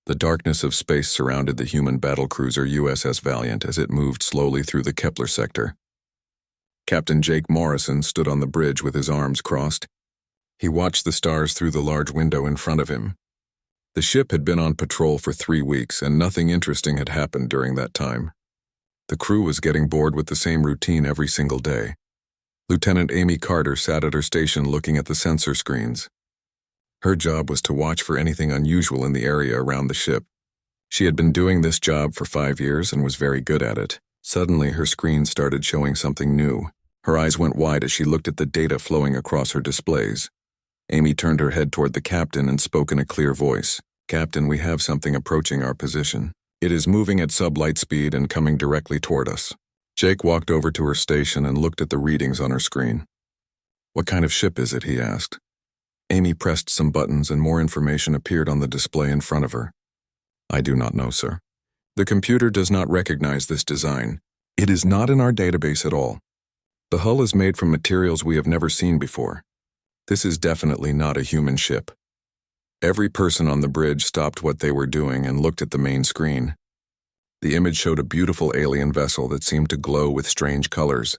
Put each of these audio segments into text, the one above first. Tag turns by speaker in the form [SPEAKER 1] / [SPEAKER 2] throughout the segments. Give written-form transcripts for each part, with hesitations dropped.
[SPEAKER 1] The darkness of space surrounded the human battlecruiser USS Valiant as it moved slowly through the Kepler sector. Captain Jake Morrison stood on the bridge with his arms crossed. He watched the stars through the large window in front of him. The ship had been on patrol for 3 weeks, and nothing interesting had happened during that time. The crew was getting bored with the same routine every single day. Lieutenant Amy Carter sat at her station looking at the sensor screens. Her job was to watch for anything unusual in the area around the ship. She had been doing this job for 5 years and was very good at it. Suddenly, her screen started showing something new. Her eyes went wide as she looked at the data flowing across her displays. Amy turned her head toward the captain and spoke in a clear voice. "Captain, we have something approaching our position. It is moving at sublight speed and coming directly toward us." Jake walked over to her station and looked at the readings on her screen. "What kind of ship is it?" he asked. Amy pressed some buttons and more information appeared on the display in front of her. "I do not know, sir. The computer does not recognize this design. It is not in our database at all. The hull is made from materials we have never seen before. This is definitely not a human ship." Every person on the bridge stopped what they were doing and looked at the main screen. The image showed a beautiful alien vessel that seemed to glow with strange colors.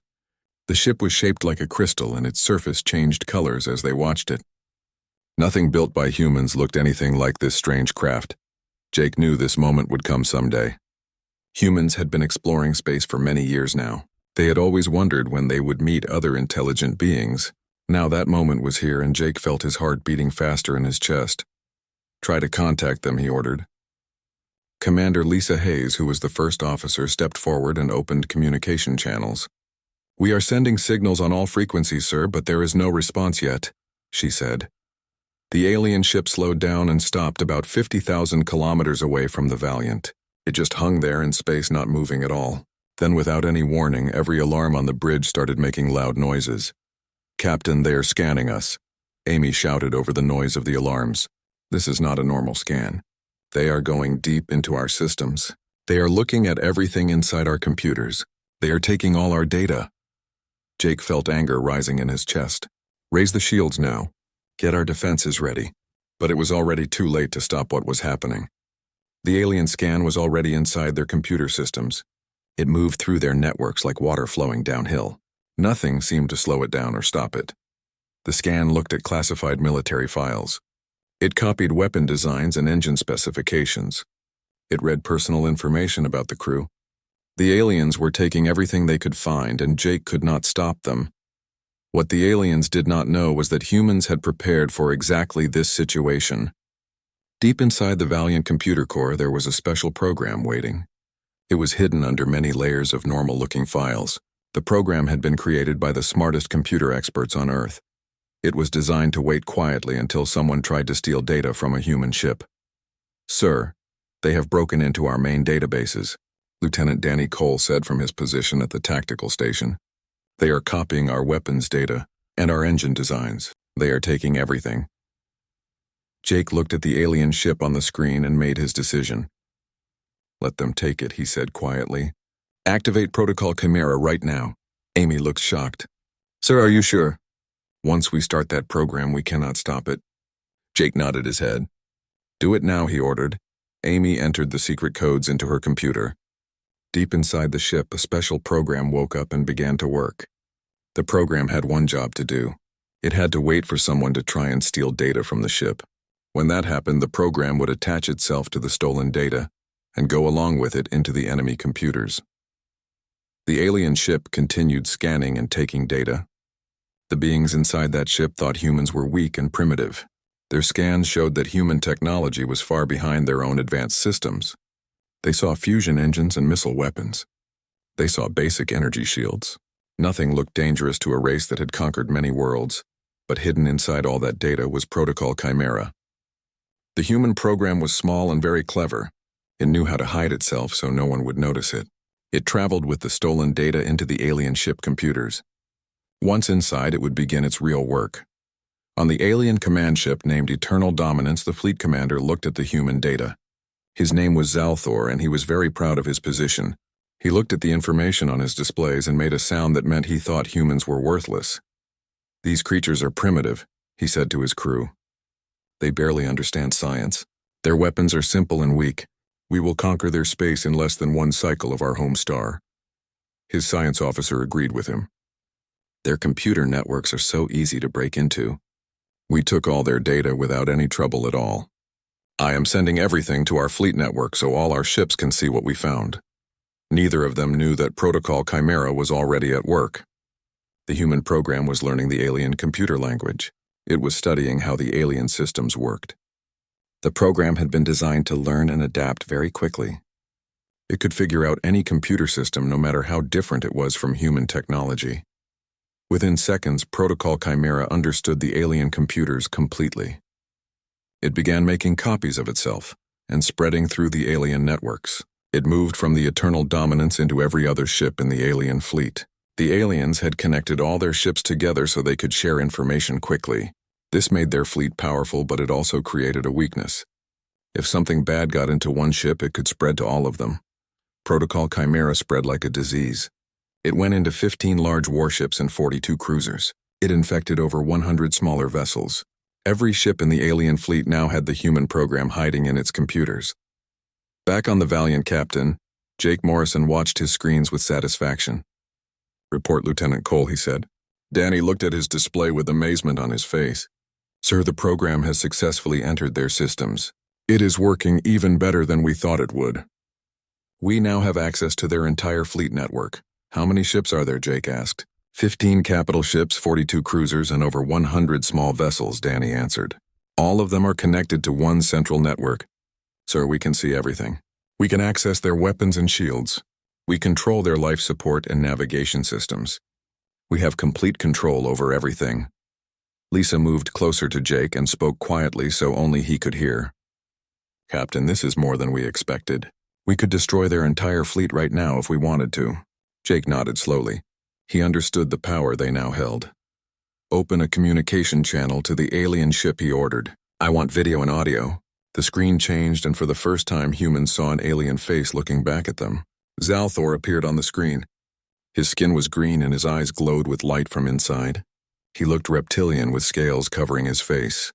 [SPEAKER 1] The ship was shaped like a crystal and its surface changed colors as they watched it. Nothing built by humans looked anything like this strange craft. Jake knew this moment would come someday. Humans had been exploring space for many years now. They had always wondered when they would meet other intelligent beings. Now that moment was here, and Jake felt his heart beating faster in his chest. "Try to contact them," he ordered. Commander Lisa Hayes, who was the first officer, stepped forward and opened communication channels. "We are sending signals on all frequencies, sir, but there is no response yet," she said. The alien ship slowed down and stopped about 50,000 kilometers away from the Valiant. It just hung there in space, not moving at all. Then, without any warning, every alarm on the bridge started making loud noises. "Captain, they are scanning us," Amy shouted over the noise of the alarms. "This is not a normal scan. They are going deep into our systems. They are looking at everything inside our computers. They are taking all our data." Jake felt anger rising in his chest. "Raise the shields now. Get our defenses ready." But it was already too late to stop what was happening. The alien scan was already inside their computer systems. It moved through their networks like water flowing downhill. Nothing seemed to slow it down or stop it. The scan looked at classified military files. It copied weapon designs and engine specifications. It read personal information about the crew. The aliens were taking everything they could find, and Jake could not stop them. What the aliens did not know was that humans had prepared for exactly this situation. Deep inside the Valiant computer core, there was a special program waiting. It was hidden under many layers of normal-looking files. The program had been created by the smartest computer experts on Earth. It was designed to wait quietly until someone tried to steal data from a human ship. "Sir, they have broken into our main databases," Lieutenant Danny Cole said from his position at the tactical station. "They are copying our weapons data and our engine designs. They are taking everything." Jake looked at the alien ship on the screen and made his decision. "Let them take it," he said quietly. "Activate Protocol Chimera right now." Amy looked shocked. "Sir, are you sure?" "Once we start that program, we cannot stop it." Jake nodded his head. "Do it now," he ordered. Amy entered the secret codes into her computer. Deep inside the ship, a special program woke up and began to work. The program had one job to do. It had to wait for someone to try and steal data from the ship. When that happened, the program would attach itself to the stolen data and go along with it into the enemy computers. The alien ship continued scanning and taking data. The beings inside that ship thought humans were weak and primitive. Their scans showed that human technology was far behind their own advanced systems. They saw fusion engines and missile weapons. They saw basic energy shields. Nothing looked dangerous to a race that had conquered many worlds, but hidden inside all that data was Protocol Chimera. The human program was small and very clever. It knew how to hide itself so no one would notice it. It traveled with the stolen data into the alien ship computers. Once inside, it would begin its real work. On the alien command ship named Eternal Dominance, the fleet commander looked at the human data. His name was Zalthor, and he was very proud of his position. He looked at the information on his displays and made a sound that meant he thought humans were worthless. "These creatures are primitive," he said to his crew. "They barely understand science. Their weapons are simple and weak. We will conquer their space in less than one cycle of our home star. His science officer agreed with him. Their computer networks are so easy to break into. We took all their data without any trouble at all. I am sending everything to our fleet network so all our ships can see what we found. Neither of them knew that Protocol Chimera was already at work. The human program was learning the alien computer language. It was studying how the alien systems worked. The program had been designed to learn and adapt very quickly. It could figure out any computer system no matter how different it was from human technology. Within seconds, Protocol Chimera understood the alien computers completely. It began making copies of itself and spreading through the alien networks. It moved from the eternal dominance into every other ship in the alien fleet. The aliens had connected all their ships together so they could share information quickly. This made their fleet powerful, but it also created a weakness. If something bad got into one ship, it could spread to all of them. Protocol Chimera spread like a disease. It went into 15 large warships and 42 cruisers. It infected over 100 smaller vessels. Every ship in the alien fleet now had the human program hiding in its computers. Back on the Valiant Captain, Jake Morrison watched his screens with satisfaction. "Report, Lieutenant Cole," he said. Danny looked at his display with amazement on his face. "Sir, the program has successfully entered their systems. It is working even better than we thought it would. We now have access to their entire fleet network." "How many ships are there?" Jake asked. 15 capital ships, 42 cruisers, and over 100 small vessels, Danny answered. "All of them are connected to one central network. Sir, we can see everything. We can access their weapons and shields. We control their life support and navigation systems. We have complete control over everything." Lisa moved closer to Jake and spoke quietly so only he could hear. "Captain, this is more than we expected. We could destroy their entire fleet right now if we wanted to." Jake nodded slowly. He understood the power they now held. "Open a communication channel to the alien ship," he ordered. "I want video and audio." The screen changed, and for the first time humans saw an alien face looking back at them. Zalthor appeared on the screen. His skin was green and his eyes glowed with light from inside. He looked reptilian with scales covering his face.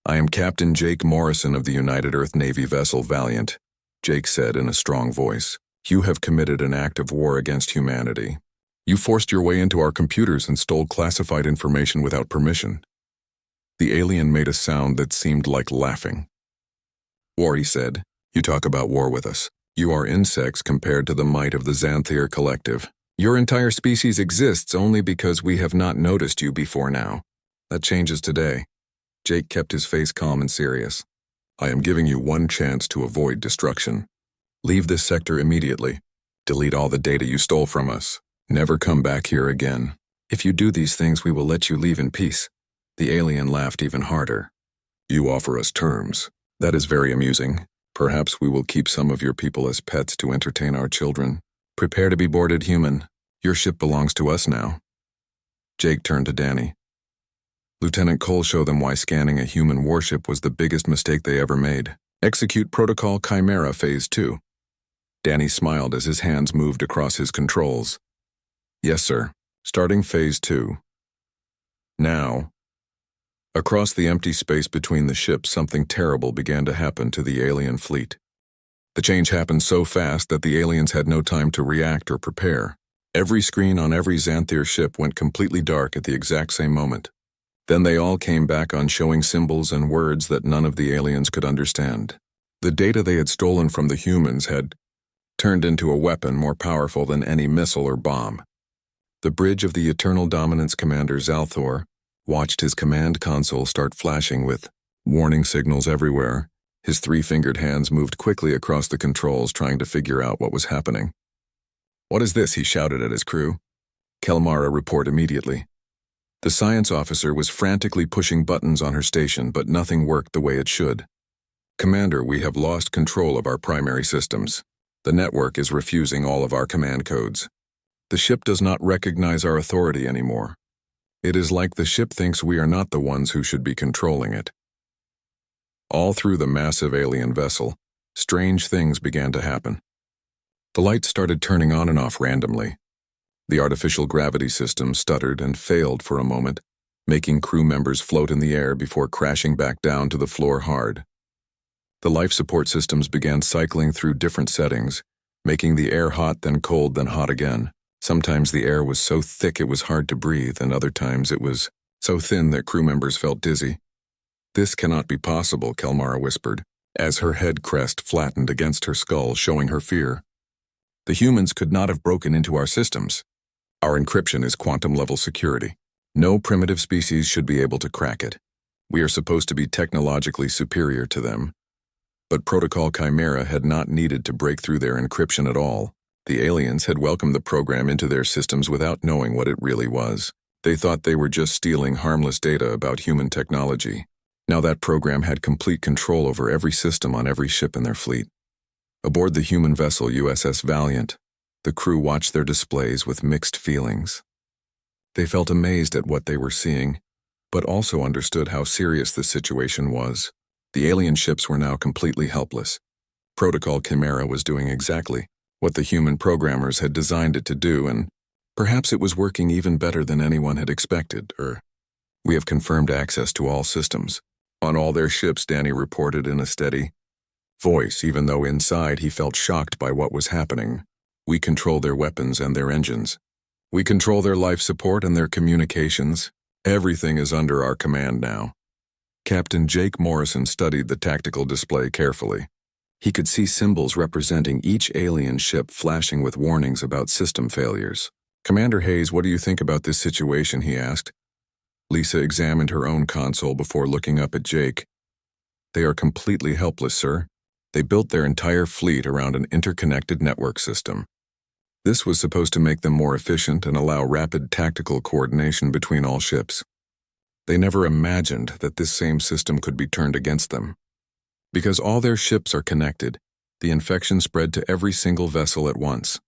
[SPEAKER 1] "I am Captain Jake Morrison of the United Earth Navy vessel Valiant," Jake said in a strong voice. "You have committed an act of war against humanity. You forced your way into our computers and stole classified information without permission." The alien made a sound that seemed like laughing. "War," he said. "You talk about war with us. You are insects compared to the might of the Xanthir Collective. Your entire species exists only because we have not noticed you before now. That changes today." Jake kept his face calm and serious. "I am giving you one chance to avoid destruction. Leave this sector immediately. Delete all the data you stole from us. Never come back here again. If you do these things, we will let you leave in peace." The alien laughed even harder. "You offer us terms. That is very amusing. Perhaps we will keep some of your people as pets to entertain our children. Prepare to be boarded, human. Your ship belongs to us now." Jake turned to Danny. "Lieutenant Cole, show them why scanning a human warship was the biggest mistake they ever made. Execute Protocol Chimera Phase 2. Danny smiled as his hands moved across his controls. "Yes, sir. Starting Phase 2. Now." Across the empty space between the ships, something terrible began to happen to the alien fleet. The change happened so fast that the aliens had no time to react or prepare. Every screen on every Xanthir ship went completely dark at the exact same moment. Then they all came back on showing symbols and words that none of the aliens could understand. The data they had stolen from the humans had turned into a weapon more powerful than any missile or bomb. The bridge of the Eternal Dominance Commander Zalthor watched his command console start flashing with warning signals everywhere. His three-fingered hands moved quickly across the controls, trying to figure out what was happening. "What is this?" he shouted at his crew. "Kelmara, report immediately." The science officer was frantically pushing buttons on her station, but nothing worked the way it should. "Commander, we have lost control of our primary systems. The network is refusing all of our command codes. The ship does not recognize our authority anymore. It is like the ship thinks we are not the ones who should be controlling it." All through the massive alien vessel, strange things began to happen. The lights started turning on and off randomly. The artificial gravity system stuttered and failed for a moment, making crew members float in the air before crashing back down to the floor hard. The life support systems began cycling through different settings, making the air hot, then cold, then hot again. Sometimes the air was so thick it was hard to breathe, and other times it was so thin that crew members felt dizzy. "This cannot be possible," Kelmara whispered, as her head crest flattened against her skull, showing her fear. "The humans could not have broken into our systems. Our encryption is quantum-level security. No primitive species should be able to crack it. We are supposed to be technologically superior to them." But Protocol Chimera had not needed to break through their encryption at all. The aliens had welcomed the program into their systems without knowing what it really was. They thought they were just stealing harmless data about human technology. Now that program had complete control over every system on every ship in their fleet. Aboard the human vessel USS Valiant, the crew watched their displays with mixed feelings. They felt amazed at what they were seeing, but also understood how serious the situation was. The alien ships were now completely helpless. Protocol Chimera was doing exactly what the human programmers had designed it to do, and perhaps it was working even better than anyone had expected. "We have confirmed access to all systems on all their ships," Danny reported in a steady voice, even though inside he felt shocked by what was happening. "We control their weapons and their engines. We control their life support and their communications. Everything is under our command now." Captain Jake Morrison studied the tactical display carefully. He could see symbols representing each alien ship flashing with warnings about system failures. "Commander Hayes, what do you think about this situation?" he asked. Lisa examined her own console before looking up at Jake. "They are completely helpless, sir. They built their entire fleet around an interconnected network system. This was supposed to make them more efficient and allow rapid tactical coordination between all ships. They never imagined that this same system could be turned against them. Because all their ships are connected, the infection spread to every single vessel at once."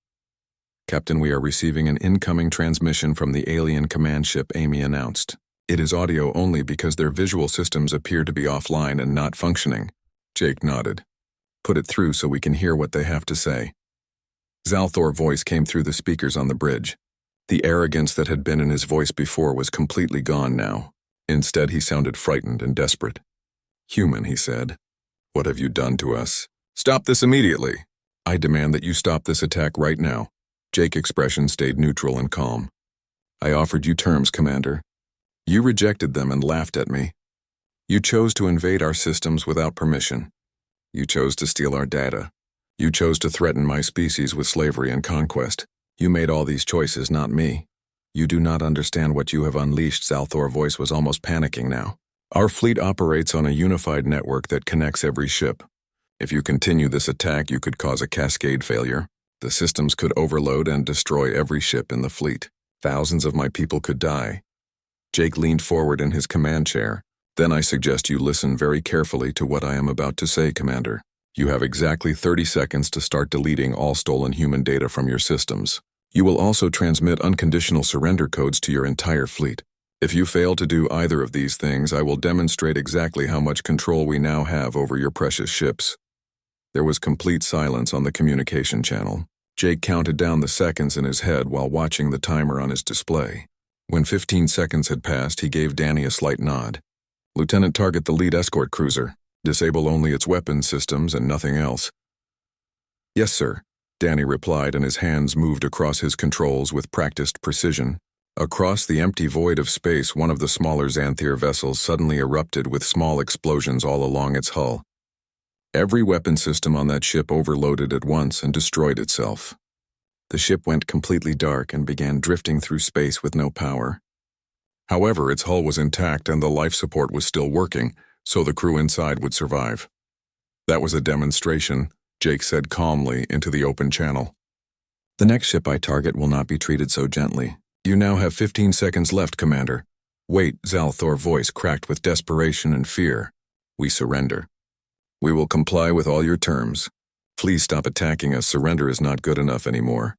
[SPEAKER 1] "Captain, we are receiving an incoming transmission from the alien command ship," Amy announced. "It is audio only because their visual systems appear to be offline and not functioning." Jake nodded. "Put it through so we can hear what they have to say." Zalthor's voice came through the speakers on the bridge. The arrogance that had been in his voice before was completely gone now. Instead, he sounded frightened and desperate. "Human," he said. "What have you done to us? Stop this immediately. I demand that you stop this attack right now." Jake's expression stayed neutral and calm. "I offered you terms, Commander. You rejected them and laughed at me. You chose to invade our systems without permission. You chose to steal our data. You chose to threaten my species with slavery and conquest. You made all these choices, not me. You do not understand what you have unleashed." Zalthor's voice was almost panicking now. "Our fleet operates on a unified network that connects every ship. If you continue this attack, you could cause a cascade failure. The systems could overload and destroy every ship in the fleet. Thousands of my people could die." Jake leaned forward in his command chair. "Then I suggest you listen very carefully to what I am about to say, Commander. You have exactly 30 seconds to start deleting all stolen human data from your systems. You will also transmit unconditional surrender codes to your entire fleet. If you fail to do either of these things, I will demonstrate exactly how much control we now have over your precious ships." There was complete silence on the communication channel. Jake counted down the seconds in his head while watching the timer on his display. When 15 seconds had passed, he gave Danny a slight nod. "Lieutenant, target the lead escort cruiser. Disable only its weapons systems and nothing else." "Yes, sir," Danny replied, and his hands moved across his controls with practiced precision. Across the empty void of space, one of the smaller Xanthir vessels suddenly erupted with small explosions all along its hull. Every weapon system on that ship overloaded at once and destroyed itself. The ship went completely dark and began drifting through space with no power. However, its hull was intact and the life support was still working, so the crew inside would survive. "That was a demonstration," Jake said calmly into the open channel. "The next ship I target will not be treated so gently. You now have 15 seconds left, Commander." "Wait," Zalthor's voice cracked with desperation and fear. "We surrender. We will comply with all your terms. Please stop attacking us. Surrender is not good enough anymore,"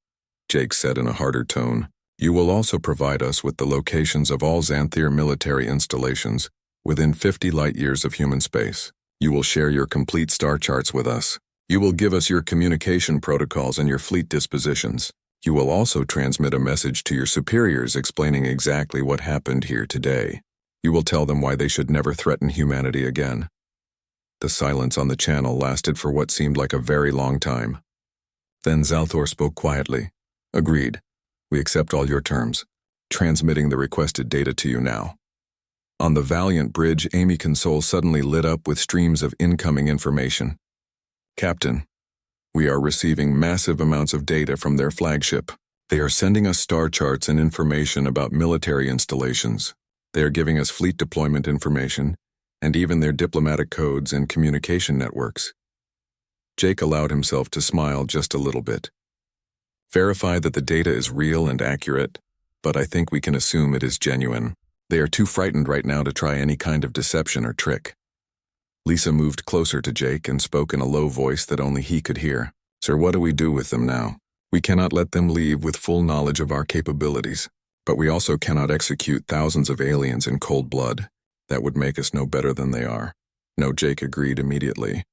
[SPEAKER 1] Jake said in a harder tone. "You will also provide us with the locations of all Xanthir military installations within 50 light-years of human space. You will share your complete star charts with us. You will give us your communication protocols and your fleet dispositions. You will also transmit a message to your superiors explaining exactly what happened here today. You will tell them why they should never threaten humanity again." The silence on the channel lasted for what seemed like a very long time. Then Zalthor spoke quietly. Agreed. We accept all your terms. Transmitting the requested data to you now. On the Valiant bridge, Amy console suddenly lit up with streams of incoming information. Captain, we are receiving massive amounts of data from their flagship. They are sending us star charts and information about military installations. They are giving us fleet deployment information, and even their diplomatic codes and communication networks. Jake allowed himself to smile just a little bit. Verify that the data is real and accurate, but I think we can assume it is genuine. They are too frightened right now to try any kind of deception or trick. Lisa moved closer to Jake and spoke in a low voice that only he could hear. Sir, what do we do with them now? We cannot let them leave with full knowledge of our capabilities, but we also cannot execute thousands of aliens in cold blood. That would make us no better than they are. No, Jake agreed immediately.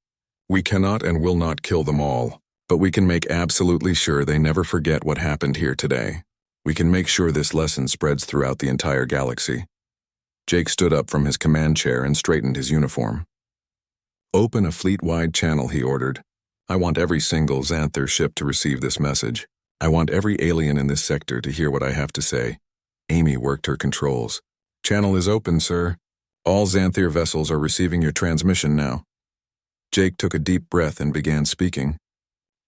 [SPEAKER 1] We cannot and will not kill them all, but we can make absolutely sure they never forget what happened here today. We can make sure this lesson spreads throughout the entire galaxy. Jake stood up from his command chair and straightened his uniform. Open a fleet-wide channel, he ordered. I want every single Xanther ship to receive this message. I want every alien in this sector to hear what I have to say. Amy worked her controls. Channel is open, sir. All Xanther vessels are receiving your transmission now. Jake took a deep breath and began speaking.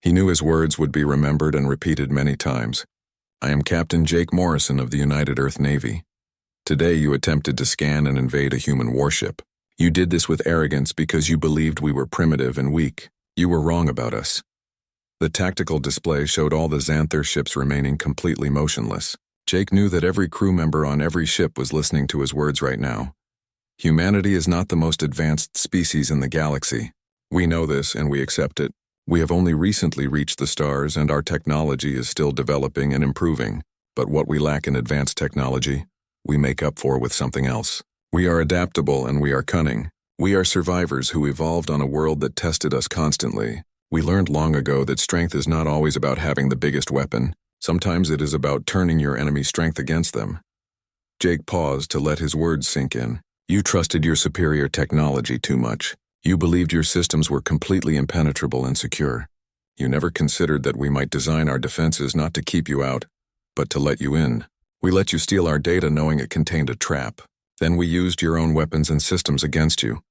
[SPEAKER 1] He knew his words would be remembered and repeated many times. I am Captain Jake Morrison of the United Earth Navy. Today you attempted to scan and invade a human warship. You did this with arrogance because you believed we were primitive and weak. You were wrong about us. The tactical display showed all the Xanther ships remaining completely motionless. Jake knew that every crew member on every ship was listening to his words right now. Humanity is not the most advanced species in the galaxy. We know this and we accept it. We have only recently reached the stars and our technology is still developing and improving. But what we lack in advanced technology, we make up for with something else. We are adaptable and we are cunning. We are survivors who evolved on a world that tested us constantly. We learned long ago that strength is not always about having the biggest weapon. Sometimes it is about turning your enemy's strength against them. Jake paused to let his words sink in. You trusted your superior technology too much. You believed your systems were completely impenetrable and secure. You never considered that we might design our defenses not to keep you out, but to let you in. We let you steal our data knowing it contained a trap. Then we used your own weapons and systems against you.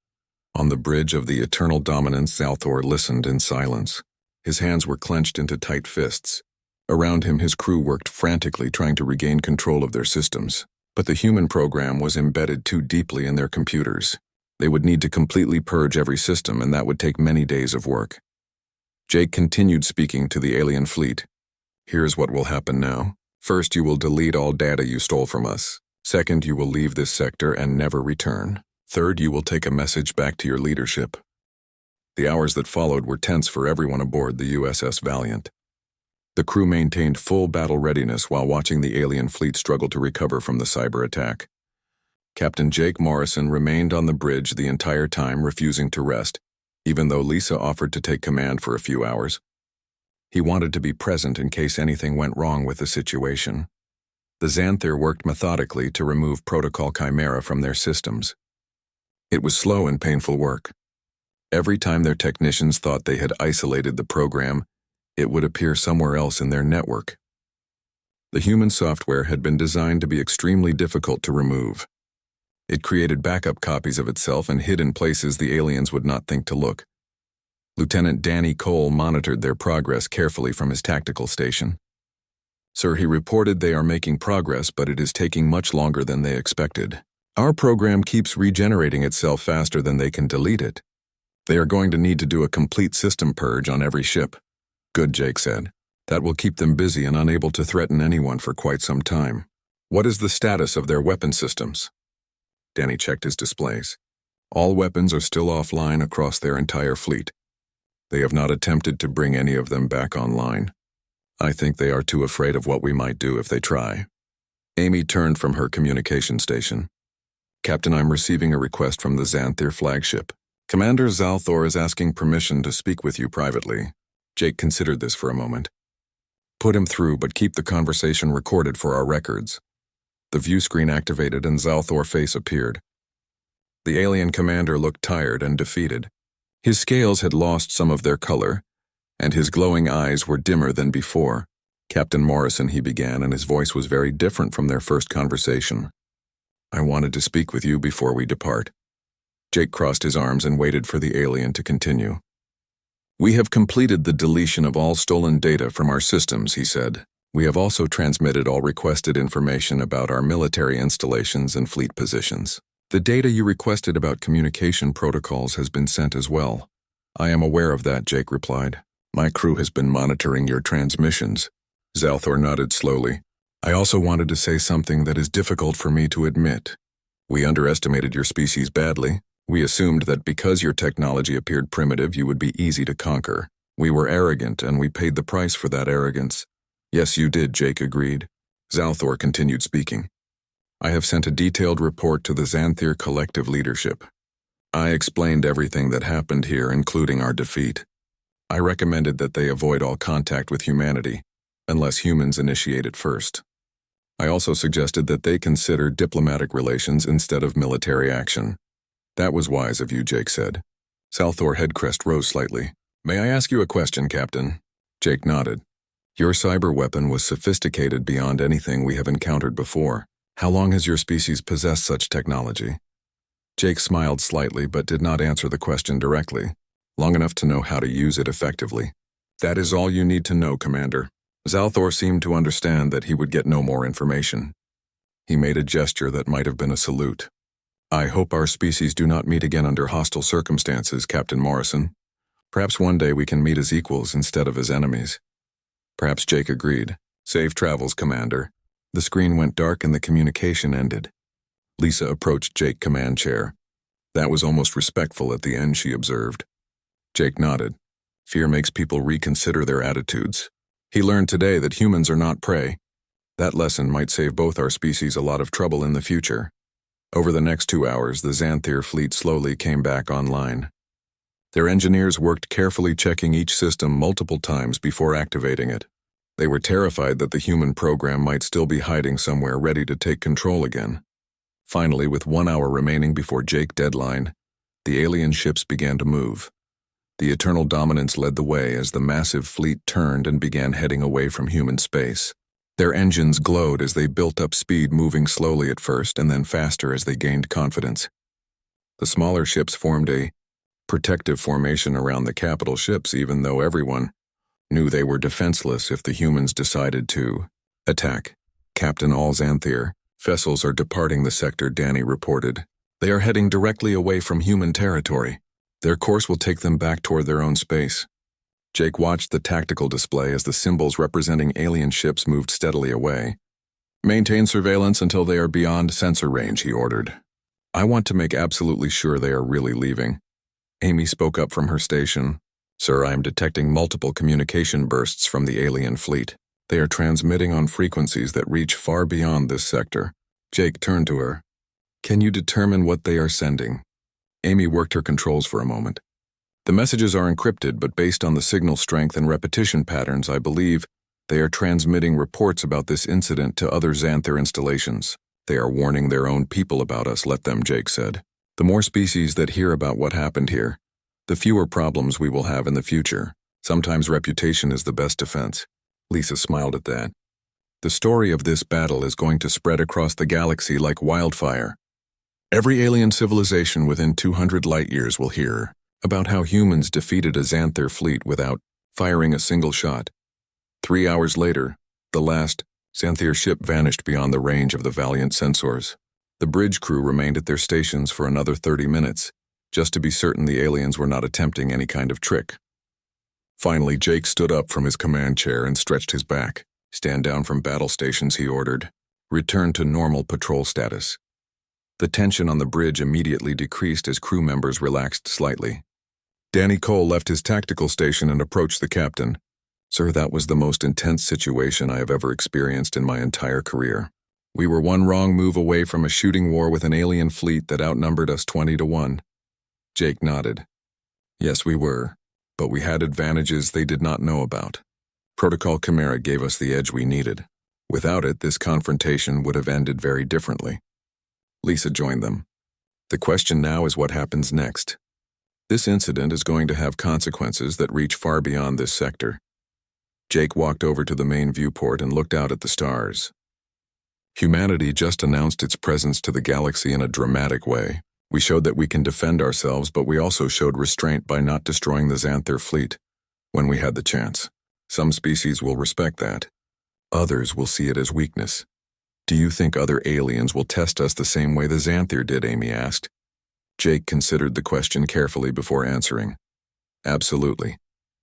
[SPEAKER 1] On the bridge of the Eternal Dominance, Zalthor listened in silence. His hands were clenched into tight fists. Around him, his crew worked frantically trying to regain control of their systems. But the human program was embedded too deeply in their computers. They would need to completely purge every system, and that would take many days of work. Jake continued speaking to the alien fleet. Here's what will happen now. First, you will delete all data you stole from us. Second, you will leave this sector and never return. Third, you will take a message back to your leadership. The hours that followed were tense for everyone aboard the USS Valiant. The crew maintained full battle readiness while watching the alien fleet struggle to recover from the cyber attack. Captain Jake Morrison remained on the bridge the entire time, refusing to rest, even though Lisa offered to take command for a few hours. He wanted to be present in case anything went wrong with the situation. The Xanther worked methodically to remove Protocol Chimera from their systems. It was slow and painful work. Every time their technicians thought they had isolated the program, it would appear somewhere else in their network. The human software had been designed to be extremely difficult to remove. It created backup copies of itself and hid in places the aliens would not think to look. Lieutenant Danny Cole monitored their progress carefully from his tactical station. Sir, he reported they are making progress, but it is taking much longer than they expected. Our program keeps regenerating itself faster than they can delete it. They are going to need to do a complete system purge on every ship. Good, Jake said. That will keep them busy and unable to threaten anyone for quite some time. What is the status of their weapon systems? Danny checked his displays. All weapons are still offline across their entire fleet. They have not attempted to bring any of them back online. I think they are too afraid of what we might do if they try. Amy turned from her communication station. Captain, I'm receiving a request from the Xanther flagship. Commander Zalthor is asking permission to speak with you privately. Jake considered this for a moment. Put him through, but keep the conversation recorded for our records. The view screen activated and Zalthor's face appeared. The alien commander looked tired and defeated. His scales had lost some of their color, and his glowing eyes were dimmer than before. "Captain Morrison," he began, and his voice was very different from their first conversation. "I wanted to speak with you before we depart." Jake crossed his arms and waited for the alien to continue. "We have completed the deletion of all stolen data from our systems," he said. "We have also transmitted all requested information about our military installations and fleet positions. The data you requested about communication protocols has been sent as well." "I am aware of that," Jake replied. "My crew has been monitoring your transmissions." Zalthor nodded slowly. "I also wanted to say something that is difficult for me to admit. We underestimated your species badly. We assumed that because your technology appeared primitive, you would be easy to conquer. We were arrogant, and we paid the price for that arrogance." "Yes, you did," Jake agreed. Zalthor continued speaking. "I have sent a detailed report to the Xanthir collective leadership. I explained everything that happened here, including our defeat. I recommended that they avoid all contact with humanity, unless humans initiate it first. I also suggested that they consider diplomatic relations instead of military action." "That was wise of you," Jake said. Zalthor headcrest rose slightly. "May I ask you a question, Captain?" Jake nodded. "Your cyber weapon was sophisticated beyond anything we have encountered before. How long has your species possessed such technology?" Jake smiled slightly but did not answer the question directly. "Long enough to know how to use it effectively." "That is all you need to know, Commander." Zalthor seemed to understand that he would get no more information. He made a gesture that might have been a salute. "I hope our species do not meet again under hostile circumstances, Captain Morrison. Perhaps one day we can meet as equals instead of as enemies." Perhaps Jake agreed. "Safe travels, Commander." The screen went dark and the communication ended. Lisa approached Jake's command chair. "That was almost respectful at the end," she observed. Jake nodded. "Fear makes people reconsider their attitudes. He learned today that humans are not prey. That lesson might save both our species a lot of trouble in the future." Over the next 2 hours, the Xanthir fleet slowly came back online. Their engineers worked carefully, checking each system multiple times before activating it. They were terrified that the human program might still be hiding somewhere ready to take control again. Finally, with 1 hour remaining before Jake's deadline, the alien ships began to move. The Eternal Dominance led the way as the massive fleet turned and began heading away from human space. Their engines glowed as they built up speed, moving slowly at first and then faster as they gained confidence. The smaller ships formed a protective formation around the capital ships, even though everyone knew they were defenseless if the humans decided to attack. "Captain All Xanthir, vessels are departing the sector," Danny reported. "They are heading directly away from human territory. Their course will take them back toward their own space." Jake watched the tactical display as the symbols representing alien ships moved steadily away. "Maintain surveillance until they are beyond sensor range," he ordered. "I want to make absolutely sure they are really leaving." Amy spoke up from her station. "Sir, I am detecting multiple communication bursts from the alien fleet. They are transmitting on frequencies that reach far beyond this sector." Jake turned to her. "Can you determine what they are sending?" Amy worked her controls for a moment. "The messages are encrypted, but based on the signal strength and repetition patterns, I believe they are transmitting reports about this incident to other Xanthir installations. They are warning their own people about us. Let them," Jake said. "The more species that hear about what happened here, the fewer problems we will have in the future. Sometimes reputation is the best defense." Lisa smiled at that. "The story of this battle is going to spread across the galaxy like wildfire. Every alien civilization within 200 light-years will hear about how humans defeated a Xanthir fleet without firing a single shot. 3 hours later, the last Xanthir ship vanished beyond the range of the Valiant sensors. The bridge crew remained at their stations for another 30 minutes, just to be certain the aliens were not attempting any kind of trick. Finally, Jake stood up from his command chair and stretched his back. "Stand down from battle stations," he ordered. "Return to normal patrol status." The tension on the bridge immediately decreased as crew members relaxed slightly. Danny Cole left his tactical station and approached the captain. "Sir, that was the most intense situation I have ever experienced in my entire career. We were one wrong move away from a shooting war with an alien fleet that outnumbered us 20-1. Jake nodded. "Yes, we were, but we had advantages they did not know about. Protocol Chimera gave us the edge we needed. Without it, this confrontation would have ended very differently." Lisa joined them. "The question now is what happens next. This incident is going to have consequences that reach far beyond this sector. Jake walked over to the main viewport and looked out at the stars. Humanity just announced its presence to the galaxy in a dramatic way. We showed that we can defend ourselves, but we also showed restraint by not destroying the Xanthir fleet when we had the chance. Some species will respect that. Others will see it as weakness. Do you think other aliens will test us the same way the Xanthir did? Amy asked. Jake considered the question carefully before answering. Absolutely.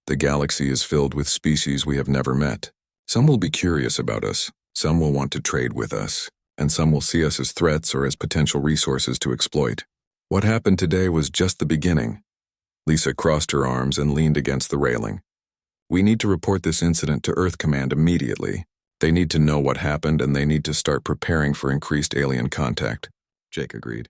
[SPEAKER 1] The galaxy is filled with species we have never met. Some will be curious about us, some will want to trade with us, and some will see us as threats or as potential resources to exploit. What happened today was just the beginning. Lisa crossed her arms and leaned against the railing. We need to report this incident to Earth Command immediately. They need to know what happened and they need to start preparing for increased alien contact. Jake agreed.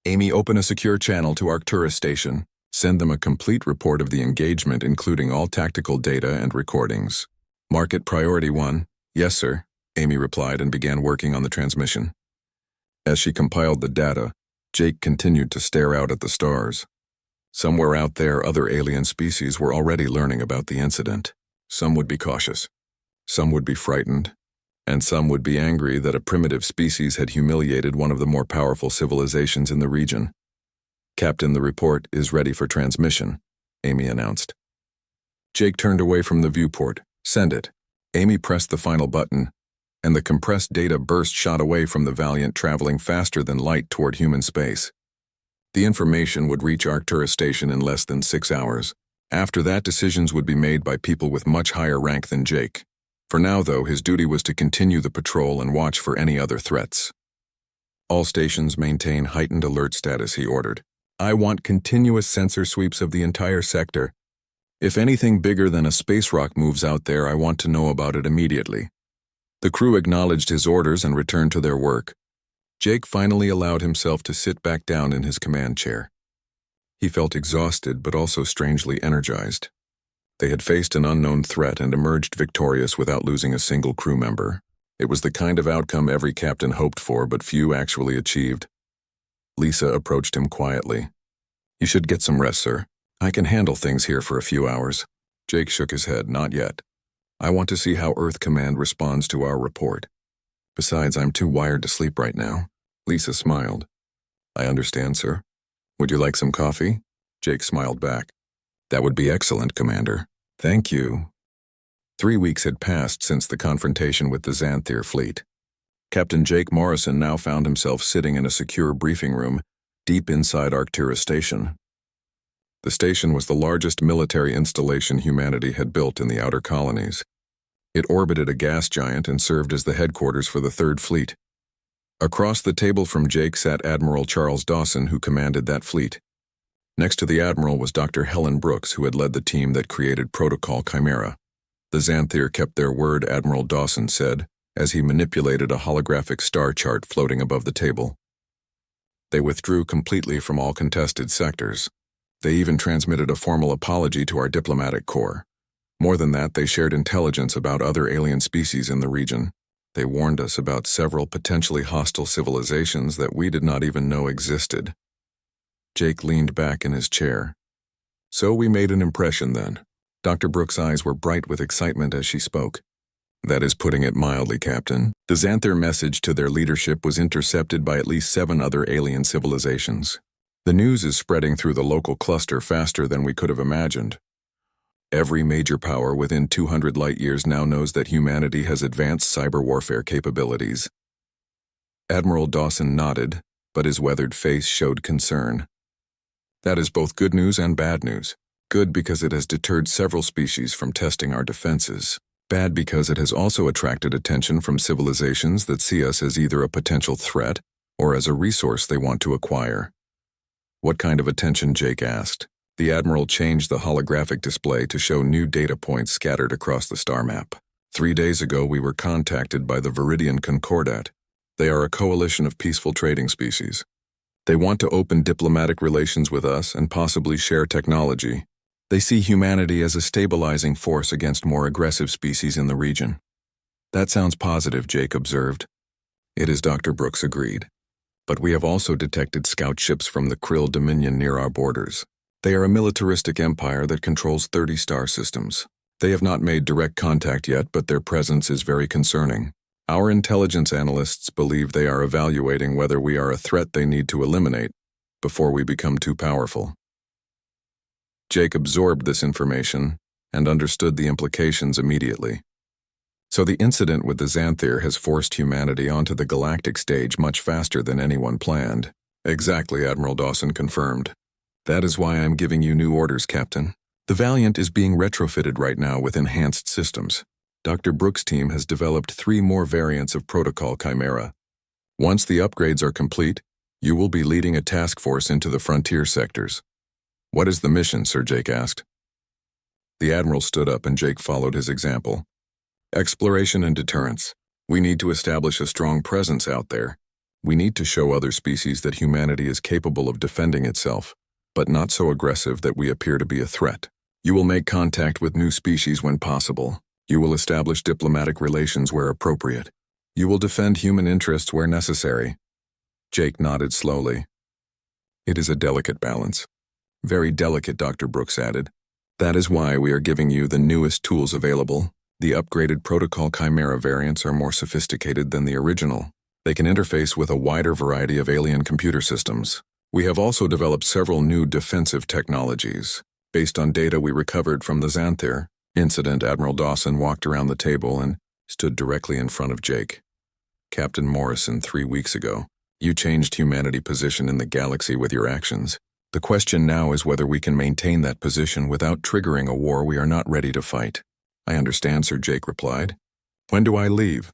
[SPEAKER 1] Amy, open a secure channel to Arcturus Station. Send them a complete report of the engagement, including all tactical data and recordings. Mark it Priority 1. Yes, sir, Amy replied and began working on the transmission. As she compiled the data, Jake continued to stare out at the stars. Somewhere out there, other alien species were already learning about the incident. Some would be cautious, some would be frightened, and some would be angry that a primitive species had humiliated one of the more powerful civilizations in the region. Captain, the report is ready for transmission, Amy announced. Jake turned away from the viewport. Send it. Amy pressed the final button, and the compressed data burst shot away from the Valiant, traveling faster than light toward human space. The information would reach Arcturus Station in less than 6 hours. After that, decisions would be made by people with much higher rank than Jake. For now, though, his duty was to continue the patrol and watch for any other threats. All stations maintain heightened alert status, he ordered. I want continuous sensor sweeps of the entire sector. If anything bigger than a space rock moves out there, I want to know about it immediately. The crew acknowledged his orders and returned to their work. Jake finally allowed himself to sit back down in his command chair. He felt exhausted but also strangely energized. They had faced an unknown threat and emerged victorious without losing a single crew member. It was the kind of outcome every captain hoped for, but few actually achieved. Lisa approached him quietly. You should get some rest, sir. I can handle things here for a few hours. Jake shook his head. Not yet. I want to see how Earth Command responds to our report. Besides, I'm too wired to sleep right now. Lisa smiled. I understand, sir. Would you like some coffee? Jake smiled back. That would be excellent, Commander. Thank you. 3 weeks had passed since the confrontation with the Xanthir fleet. Captain Jake Morrison now found himself sitting in a secure briefing room deep inside Arcturus Station. The station was the largest military installation humanity had built in the outer colonies. It orbited a gas giant and served as the headquarters for the Third Fleet. Across the table from Jake sat Admiral Charles Dawson, who commanded that fleet. Next to the Admiral was Dr. Helen Brooks, who had led the team that created Protocol Chimera. The Xanthir kept their word, Admiral Dawson said, as he manipulated a holographic star chart floating above the table. They withdrew completely from all contested sectors. They even transmitted a formal apology to our diplomatic corps. More than that, they shared intelligence about other alien species in the region. They warned us about several potentially hostile civilizations that we did not even know existed. Jake leaned back in his chair. So we made an impression then. Dr. Brooks' eyes were bright with excitement as she spoke. That is putting it mildly, Captain. The Xanthir message to their leadership was intercepted by at least 7 other alien civilizations. The news is spreading through the local cluster faster than we could have imagined. Every major power within 200 light-years now knows that humanity has advanced cyber warfare capabilities. Admiral Dawson nodded, but his weathered face showed concern. That is both good news and bad news. Good because it has deterred several species from testing our defenses. Bad because it has also attracted attention from civilizations that see us as either a potential threat or as a resource they want to acquire. What kind of attention? Jake asked. The Admiral changed the holographic display to show new data points scattered across the star map. 3 days ago, we were contacted by the Viridian Concordat. They are a coalition of peaceful trading species. They want to open diplomatic relations with us and possibly share technology. They see humanity as a stabilizing force against more aggressive species in the region. That sounds positive, Jake observed. It is, Dr. Brooks agreed. But we have also detected scout ships from the Krill Dominion near our borders. They are a militaristic empire that controls 30 star systems. They have not made direct contact yet, but their presence is very concerning. Our intelligence analysts believe they are evaluating whether we are a threat they need to eliminate before we become too powerful. Jake absorbed this information and understood the implications immediately. So the incident with the Xanthir has forced humanity onto the galactic stage much faster than anyone planned. Exactly, Admiral Dawson confirmed. That is why I'm giving you new orders, Captain. The Valiant is being retrofitted right now with enhanced systems. Dr. Brooks' team has developed 3 more variants of Protocol Chimera. Once the upgrades are complete, you will be leading a task force into the frontier sectors. What is the mission, Sir Jake asked. The Admiral stood up and Jake followed his example. Exploration and deterrence. We need to establish a strong presence out there. We need to show other species that humanity is capable of defending itself, but not so aggressive that we appear to be a threat. You will make contact with new species when possible. You will establish diplomatic relations where appropriate. You will defend human interests where necessary. Jake nodded slowly. It is a delicate balance. Very delicate, Dr. Brooks added. That is why we are giving you the newest tools available. The upgraded Protocol Chimera variants are more sophisticated than the original. They can interface with a wider variety of alien computer systems. We have also developed several new defensive technologies. Based on data we recovered from the Xanthir incident, Admiral Dawson walked around the table and stood directly in front of Jake. Captain Morrison, 3 weeks ago, you changed humanity's position in the galaxy with your actions. The question now is whether we can maintain that position without triggering a war we are not ready to fight. I understand, Sir Jake replied. When do I leave?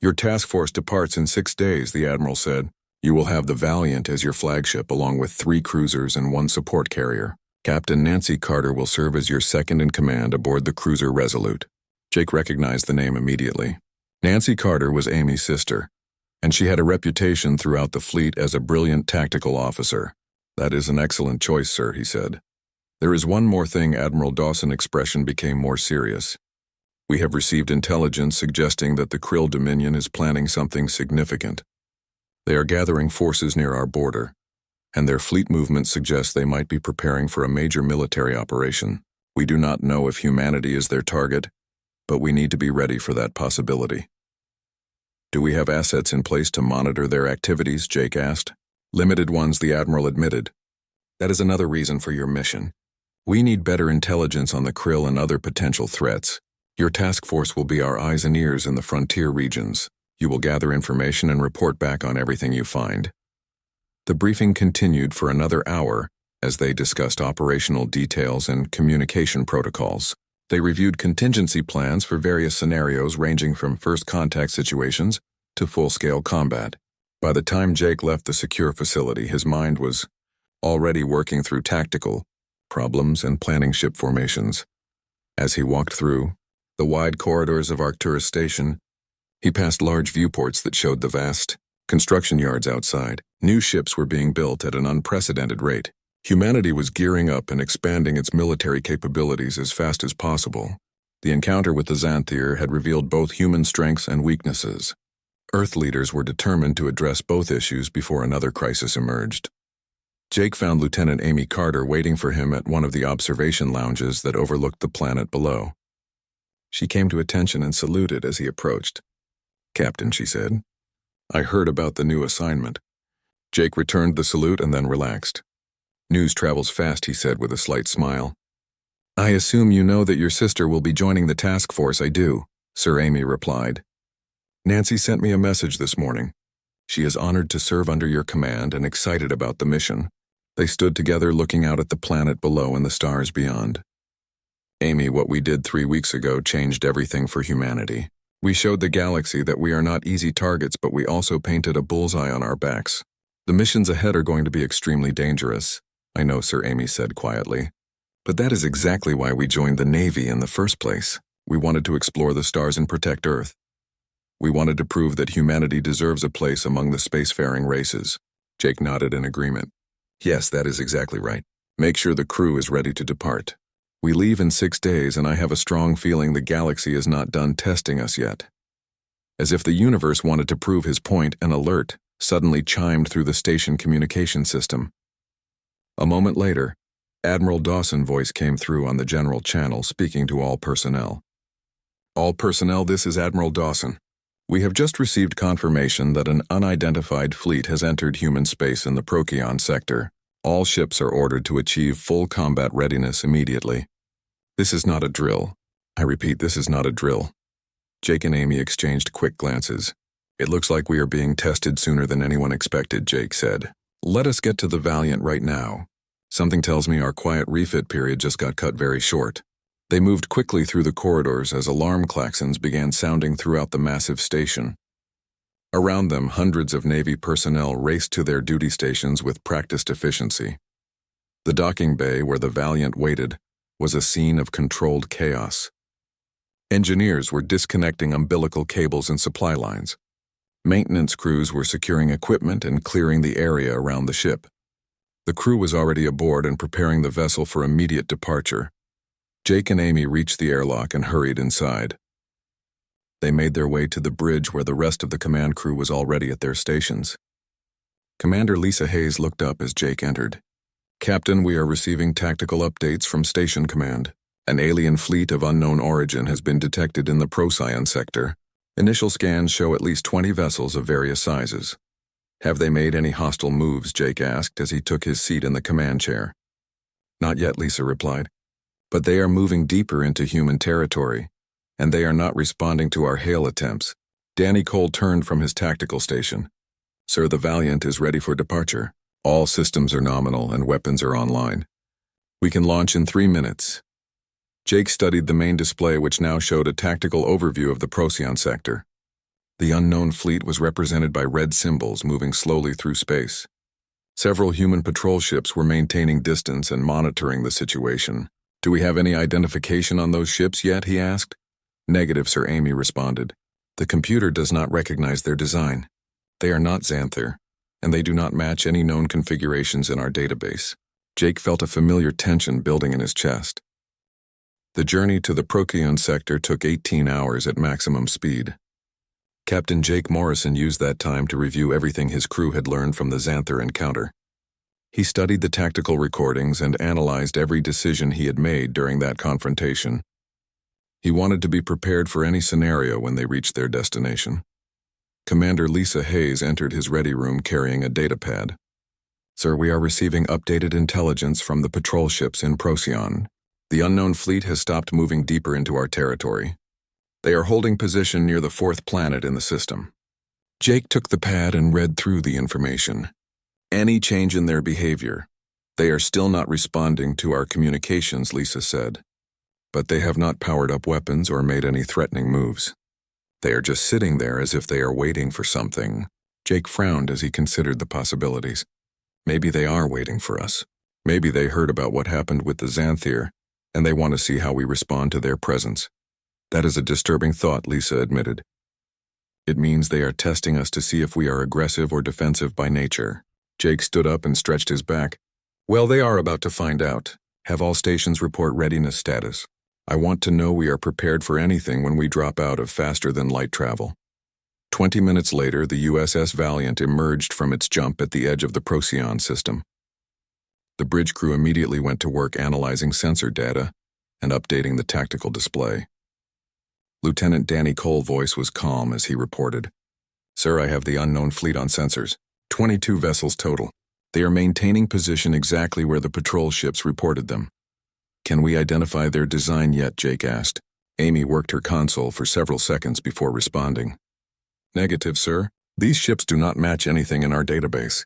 [SPEAKER 1] Your task force departs in 6 days, the Admiral said. You will have the Valiant as your flagship along with 3 cruisers and 1 support carrier. Captain Nancy Carter will serve as your second-in-command aboard the cruiser Resolute. Jake recognized the name immediately. Nancy Carter was Amy's sister, and she had a reputation throughout the fleet as a brilliant tactical officer. That is an excellent choice, sir, he said. There is one more thing. Admiral Dawson's expression became more serious. We have received intelligence suggesting that the Krill Dominion is planning something significant. They are gathering forces near our border, and their fleet movement suggests they might be preparing for a major military operation. We do not know if humanity is their target, but we need to be ready for that possibility. Do we have assets in place to monitor their activities? Jake asked. Limited ones, the Admiral admitted. That is another reason for your mission. We need better intelligence on the Krill and other potential threats. Your task force will be our eyes and ears in the frontier regions. You will gather information and report back on everything you find. The briefing continued for another hour as they discussed operational details and communication protocols. They reviewed contingency plans for various scenarios ranging from first contact situations to full-scale combat. By the time Jake left the secure facility, his mind was already working through tactical problems and planning ship formations. As he walked through the wide corridors of Arcturus Station, he passed large viewports that showed the vast construction yards outside. New ships were being built at an unprecedented rate. Humanity was gearing up and expanding its military capabilities as fast as possible. The encounter with the Xanthir had revealed both human strengths and weaknesses. Earth leaders were determined to address both issues before another crisis emerged. Jake found Lieutenant Amy Carter waiting for him at one of the observation lounges that overlooked the planet below. She came to attention and saluted as he approached. Captain, she said, I heard about the new assignment. Jake returned the salute and then relaxed. News travels fast, he said with a slight smile. I assume you know that your sister will be joining the task force. I do, Sir Amy replied. Nancy sent me a message this morning. She is honored to serve under your command and excited about the mission. They stood together looking out at the planet below and the stars beyond. Amy, what we did 3 weeks ago changed everything for humanity. We showed the galaxy that we are not easy targets, but we also painted a bullseye on our backs. The missions ahead are going to be extremely dangerous. I know, Sir Amy said quietly. But that is exactly why we joined the Navy in the first place. We wanted to explore the stars and protect Earth. We wanted to prove that humanity deserves a place among the spacefaring races. Jake nodded in agreement. Yes, that is exactly right. Make sure the crew is ready to depart. We leave in 6 days, and I have a strong feeling the galaxy is not done testing us yet. As if the universe wanted to prove his point, an alert suddenly chimed through the station communication system. A moment later, Admiral Dawson's voice came through on the general channel, speaking to all personnel. All personnel, this is Admiral Dawson. We have just received confirmation that an unidentified fleet has entered human space in the Procyon sector. All ships are ordered to achieve full combat readiness immediately. This is not a drill. I repeat, this is not a drill. Jake and Amy exchanged quick glances. It looks like we are being tested sooner than anyone expected, Jake said. Let us get to the Valiant right now. Something tells me our quiet refit period just got cut very short. They moved quickly through the corridors as alarm klaxons began sounding throughout the massive station. Around them, hundreds of Navy personnel raced to their duty stations with practiced efficiency. The docking bay where the Valiant waited was a scene of controlled chaos. Engineers were disconnecting umbilical cables and supply lines. Maintenance crews were securing equipment and clearing the area around the ship. The crew was already aboard and preparing the vessel for immediate departure. Jake and Amy reached the airlock and hurried inside. They made their way to the bridge where the rest of the command crew was already at their stations. Commander Lisa Hayes looked up as Jake entered. Captain, we are receiving tactical updates from Station Command. An alien fleet of unknown origin has been detected in the Procyon sector. Initial scans show at least 20 vessels of various sizes. Have they made any hostile moves, Jake asked as he took his seat in the command chair. Not yet, Lisa replied. But they are moving deeper into human territory, and they are not responding to our hail attempts. Danny Cole turned from his tactical station. Sir, the Valiant is ready for departure. All systems are nominal and weapons are online. We can launch in 3 minutes. Jake studied the main display, which now showed a tactical overview of the Procyon sector. The unknown fleet was represented by red symbols moving slowly through space. Several human patrol ships were maintaining distance and monitoring the situation. Do we have any identification on those ships yet, he asked. Negative, Sir, Amy responded. The computer does not recognize their design. They are not Xanther, and they do not match any known configurations in our database. Jake felt a familiar tension building in his chest. The journey to the Procyon sector took 18 hours at maximum speed. Captain Jake Morrison used that time to review everything his crew had learned from the Xanther encounter. He studied the tactical recordings and analyzed every decision he had made during that confrontation. He wanted to be prepared for any scenario when they reached their destination. Commander Lisa Hayes entered his ready room carrying a datapad. Sir, we are receiving updated intelligence from the patrol ships in Procyon. The unknown fleet has stopped moving deeper into our territory. They are holding position near the 4th planet in the system. Jake took the pad and read through the information. Any change in their behavior. They are still not responding to our communications, Lisa said. But they have not powered up weapons or made any threatening moves. They are just sitting there as if they are waiting for something. Jake frowned as he considered the possibilities. Maybe they are waiting for us. Maybe they heard about what happened with the Xanther, and they want to see how we respond to their presence. That is a disturbing thought, Lisa admitted. It means they are testing us to see if we are aggressive or defensive by nature. Jake stood up and stretched his back. Well, they are about to find out. Have all stations report readiness status. I want to know we are prepared for anything when we drop out of faster-than-light travel. 20 minutes later, the USS Valiant emerged from its jump at the edge of the Procyon system. The bridge crew immediately went to work analyzing sensor data and updating the tactical display. Lieutenant Danny Cole's voice was calm as he reported. Sir, I have the unknown fleet on sensors. 22 vessels total. They are maintaining position exactly where the patrol ships reported them. Can we identify their design yet, Jake asked. Amy worked her console for several seconds before responding. Negative, sir. These ships do not match anything in our database.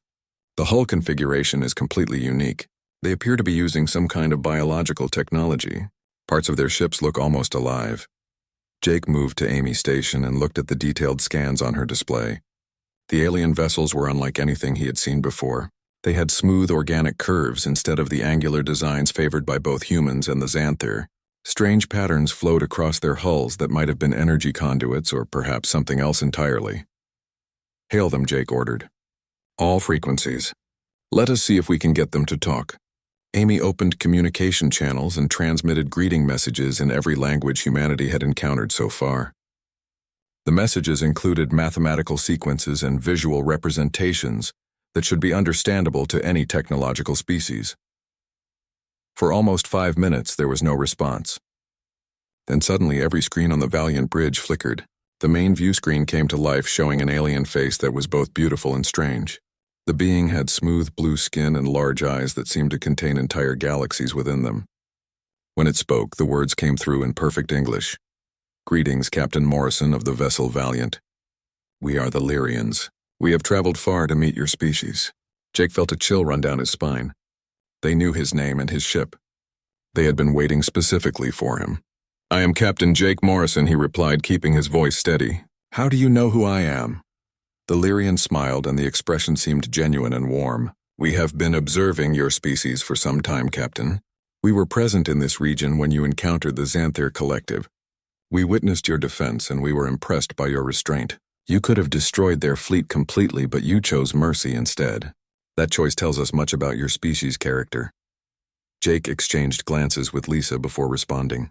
[SPEAKER 1] The hull configuration is completely unique. They appear to be using some kind of biological technology. Parts of their ships look almost alive. Jake moved to Amy's station and looked at the detailed scans on her display. The alien vessels were unlike anything he had seen before. They had smooth organic curves instead of the angular designs favored by both humans and the Xanther. Strange patterns flowed across their hulls that might have been energy conduits or perhaps something else entirely. Hail them, Jake ordered. All frequencies. Let us see if we can get them to talk. Amy opened communication channels and transmitted greeting messages in every language humanity had encountered so far. The messages included mathematical sequences and visual representations that should be understandable to any technological species. For almost 5 minutes, there was no response. Then suddenly every screen on the Valiant bridge flickered. The main view screen came to life, showing an alien face that was both beautiful and strange. The being had smooth blue skin and large eyes that seemed to contain entire galaxies within them. When it spoke, the words came through in perfect English. "Greetings, Captain Morrison of the vessel Valiant. We are the Lyrians. We have traveled far to meet your species." Jake felt a chill run down his spine. They knew his name and his ship. They had been waiting specifically for him. "I am Captain Jake Morrison," he replied, keeping his voice steady. "How do you know who I am?" The Lyrian smiled, and the expression seemed genuine and warm. "We have been observing your species for some time, Captain. We were present in this region when you encountered the Xanthir Collective. We witnessed your defense, and we were impressed by your restraint. You could have destroyed their fleet completely, but you chose mercy instead. That choice tells us much about your species' character." Jake exchanged glances with Lisa before responding.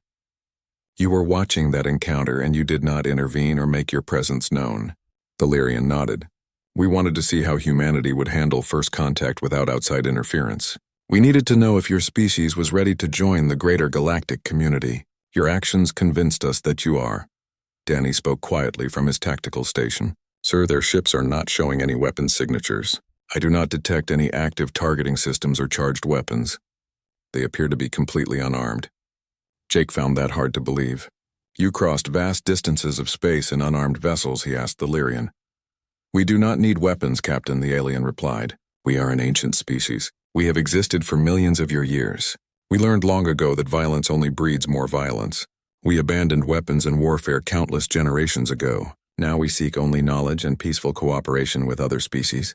[SPEAKER 1] "You were watching that encounter, and you did not intervene or make your presence known." The Lyrian nodded. "We wanted to see how humanity would handle first contact without outside interference. We needed to know if your species was ready to join the greater galactic community. Your actions convinced us that you are." Danny spoke quietly from his tactical station. "Sir, their ships are not showing any weapon signatures. I do not detect any active targeting systems or charged weapons. They appear to be completely unarmed." Jake found that hard to believe. "You crossed vast distances of space in unarmed vessels," he asked the Lyrian. "We do not need weapons, Captain," the alien replied. "We are an ancient species. We have existed for millions of your years. We learned long ago that violence only breeds more violence. We abandoned weapons and warfare countless generations ago. Now we seek only knowledge and peaceful cooperation with other species."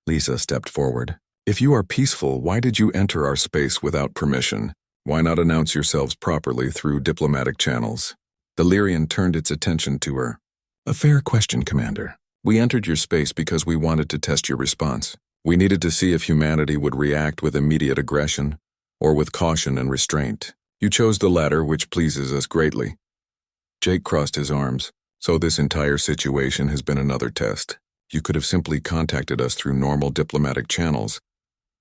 [SPEAKER 1] Lisa stepped forward. "If you are peaceful, why did you enter our space without permission? Why not announce yourselves properly through diplomatic channels?" The Lyrian turned its attention to her. "A fair question, Commander. We entered your space because we wanted to test your response. We needed to see if humanity would react with immediate aggression or with caution and restraint. You chose the latter, which pleases us greatly." Jake crossed his arms. "So this entire situation has been another test. You could have simply contacted us through normal diplomatic channels,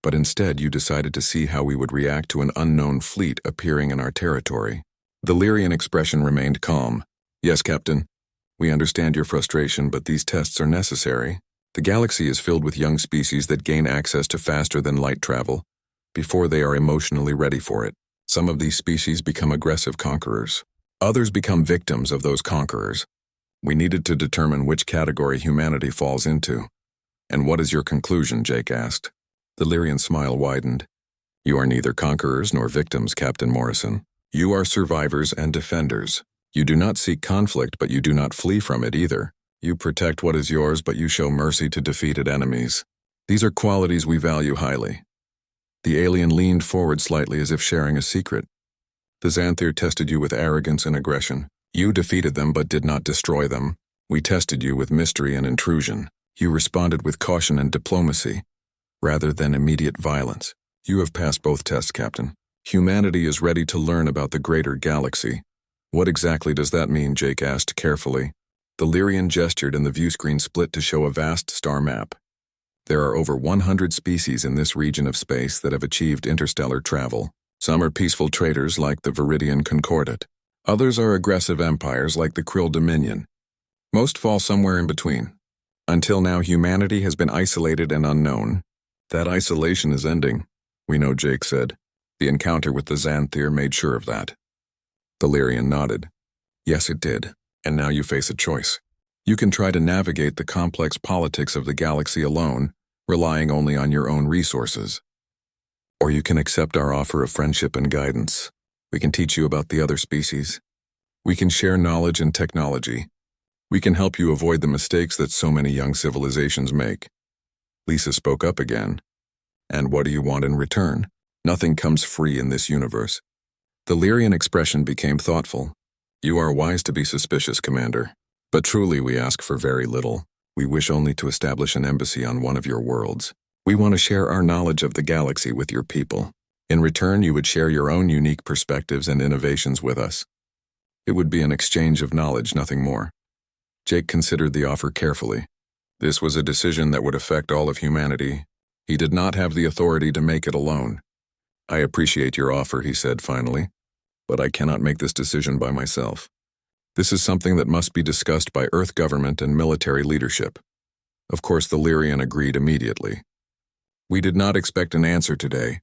[SPEAKER 1] but instead you decided to see how we would react to an unknown fleet appearing in our territory." The Lyrian expression remained calm. "Yes, Captain. We understand your frustration, but these tests are necessary. The galaxy is filled with young species that gain access to faster-than-light travel before they are emotionally ready for it. Some of these species become aggressive conquerors. Others become victims of those conquerors. We needed to determine which category humanity falls into." "And what is your conclusion?" Jake asked. The Lyrian's smile widened. "You are neither conquerors nor victims, Captain Morrison. You are survivors and defenders. You do not seek conflict, but you do not flee from it either. You protect what is yours, but you show mercy to defeated enemies. These are qualities we value highly." The alien leaned forward slightly as if sharing a secret. "The Xanthir tested you with arrogance and aggression. You defeated them but did not destroy them. We tested you with mystery and intrusion. You responded with caution and diplomacy, rather than immediate violence. You have passed both tests, Captain. Humanity is ready to learn about the greater galaxy." "What exactly does that mean?" Jake asked carefully. The Lyrian gestured and the view screen split to show a vast star map. "There are over 100 species in this region of space that have achieved interstellar travel. Some are peaceful traders like the Viridian Concordat. Others are aggressive empires like the Krill Dominion. Most fall somewhere in between. Until now, humanity has been isolated and unknown. That isolation is ending." "We know," Jake said. "The encounter with the Xanthir made sure of that." The Lyrian nodded. "Yes, it did. And now you face a choice. You can try to navigate the complex politics of the galaxy alone, relying only on your own resources. Or you can accept our offer of friendship and guidance. We can teach you about the other species. We can share knowledge and technology. We can help you avoid the mistakes that so many young civilizations make." Lisa spoke up again. "And what do you want in return? Nothing comes free in this universe." The Lyrian expression became thoughtful. "You are wise to be suspicious, Commander. But truly we ask for very little. We wish only to establish an embassy on one of your worlds. We want to share our knowledge of the galaxy with your people. In return, you would share your own unique perspectives and innovations with us. It would be an exchange of knowledge, nothing more." Jake considered the offer carefully. This was a decision that would affect all of humanity. He did not have the authority to make it alone. I appreciate your offer, he said finally, but I cannot make this decision by myself. This is something that must be discussed by Earth government and military leadership. Of course, the Lyrian agreed immediately. We did not expect an answer today.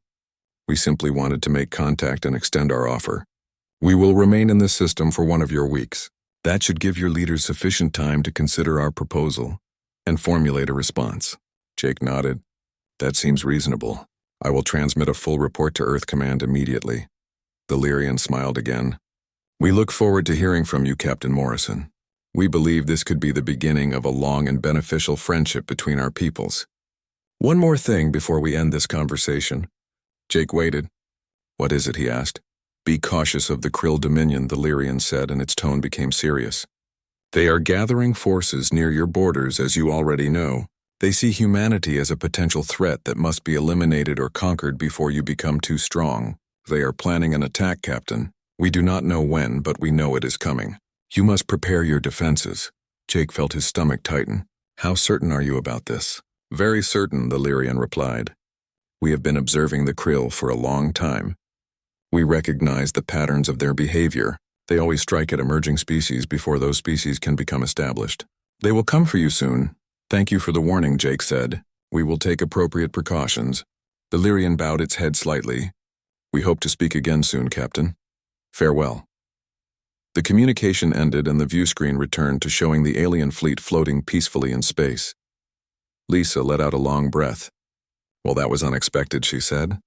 [SPEAKER 1] We simply wanted to make contact and extend our offer. We will remain in this system for 1 of your weeks. That should give your leaders sufficient time to consider our proposal and formulate a response. Jake nodded. That seems reasonable. I will transmit a full report to Earth Command immediately. The Lyrian smiled again. We look forward to hearing from you, Captain Morrison. We believe this could be the beginning of a long and beneficial friendship between our peoples. One more thing before we end this conversation. Jake waited. What is it, he asked. Be cautious of the Krill Dominion, the Lyrian said, and its tone became serious. They are gathering forces near your borders, as you already know. They see humanity as a potential threat that must be eliminated or conquered before you become too strong. They are planning an attack, Captain. We do not know when, but we know it is coming. You must prepare your defenses. Jake felt his stomach tighten. How certain are you about this? Very certain, the Lyrian replied. We have been observing the Krill for a long time. We recognize the patterns of their behavior. They always strike at emerging species before those species can become established. They will come for you soon. Thank you for the warning, Jake said. We will take appropriate precautions. The Lyrian bowed its head slightly. We hope to speak again soon, Captain. Farewell. The communication ended and the view screen returned to showing the alien fleet floating peacefully in space. Lisa let out a long breath. Well, that was unexpected, she said.